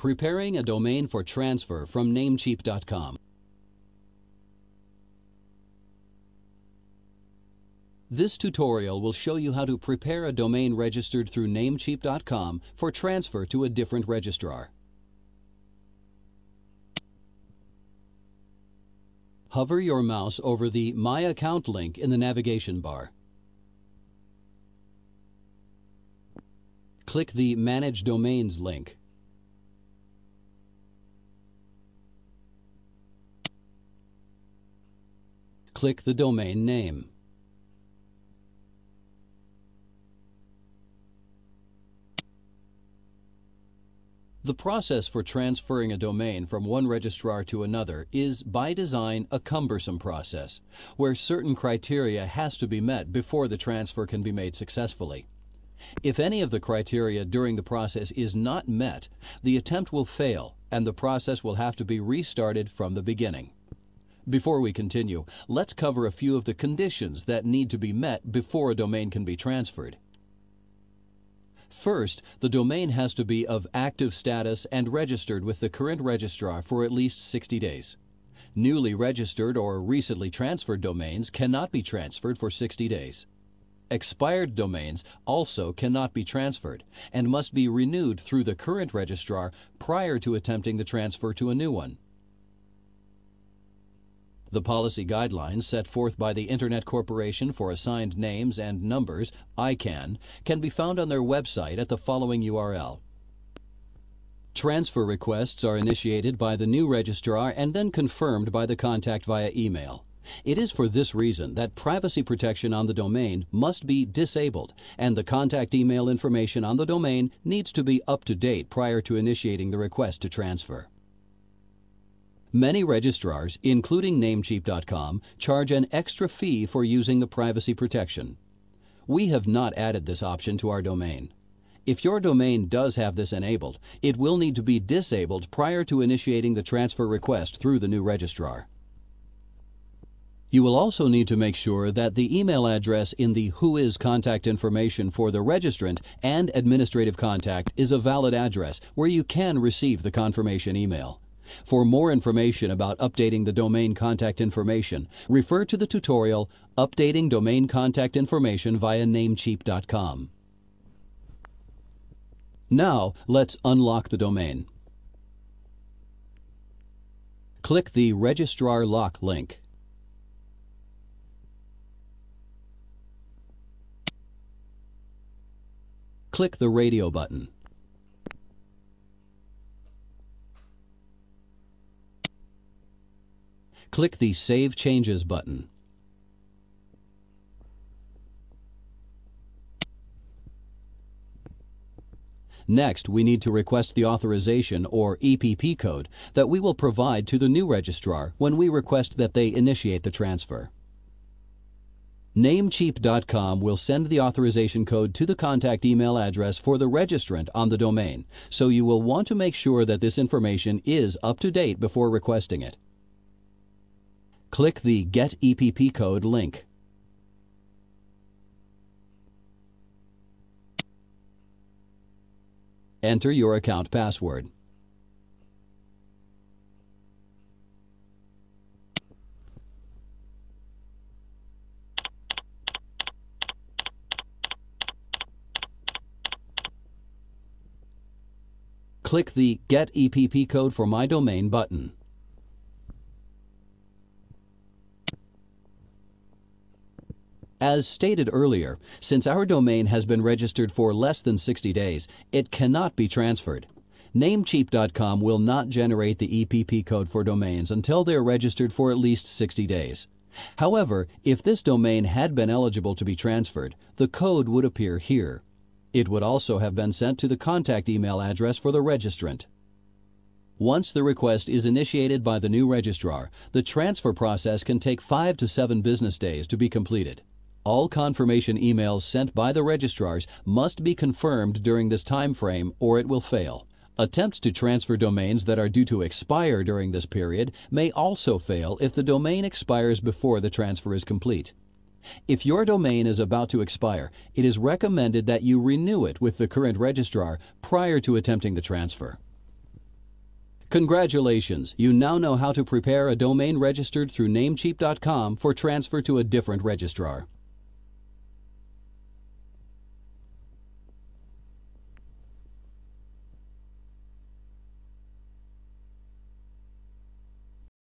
Preparing a domain for transfer from NameCheap.com. This tutorial will show you how to prepare a domain registered through NameCheap.com for transfer to a different registrar. Hover your mouse over the My Account link in the navigation bar. Click the Manage Domains link. Click the domain name. The process for transferring a domain from one registrar to another is, by design, a cumbersome process, where certain criteria has to be met before the transfer can be made successfully. If any of the criteria during the process is not met, the attempt will fail and the process will have to be restarted from the beginning. Before we continue, let's cover a few of the conditions that need to be met before a domain can be transferred. First, the domain has to be of active status and registered with the current registrar for at least 60 days. Newly registered or recently transferred domains cannot be transferred for 60 days. Expired domains also cannot be transferred and must be renewed through the current registrar prior to attempting the transfer to a new one. The policy guidelines set forth by the Internet Corporation for Assigned Names and Numbers, ICANN, can be found on their website at the following URL. Transfer requests are initiated by the new registrar and then confirmed by the contact via email. It is for this reason that privacy protection on the domain must be disabled, and the contact email information on the domain needs to be up to date prior to initiating the request to transfer. Many registrars, including NameCheap.com, charge an extra fee for using the privacy protection. We have not added this option to our domain. If your domain does have this enabled, it will need to be disabled prior to initiating the transfer request through the new registrar. You will also need to make sure that the email address in the Whois contact information for the registrant and administrative contact is a valid address where you can receive the confirmation email. For more information about updating the domain contact information, refer to the tutorial Updating Domain Contact Information via NameCheap.com. Now, let's unlock the domain. Click the Registrar Lock link. Click the radio button. Click the Save Changes button. Next, we need to request the authorization or EPP code that we will provide to the new registrar when we request that they initiate the transfer. NameCheap.com will send the authorization code to the contact email address for the registrant on the domain, so you will want to make sure that this information is up to date before requesting it. Click the Get EPP Code link. Enter your account password. Click the Get EPP Code for My Domain button. As stated earlier, since our domain has been registered for less than 60 days, it cannot be transferred. NameCheap.com will not generate the EPP code for domains until they are registered for at least 60 days. However, if this domain had been eligible to be transferred, the code would appear here. It would also have been sent to the contact email address for the registrant. Once the request is initiated by the new registrar, the transfer process can take 5 to 7 business days to be completed. All confirmation emails sent by the registrars must be confirmed during this time frame or it will fail. Attempts to transfer domains that are due to expire during this period may also fail if the domain expires before the transfer is complete. If your domain is about to expire, it is recommended that you renew it with the current registrar prior to attempting the transfer. Congratulations! You now know how to prepare a domain registered through NameCheap.com for transfer to a different registrar.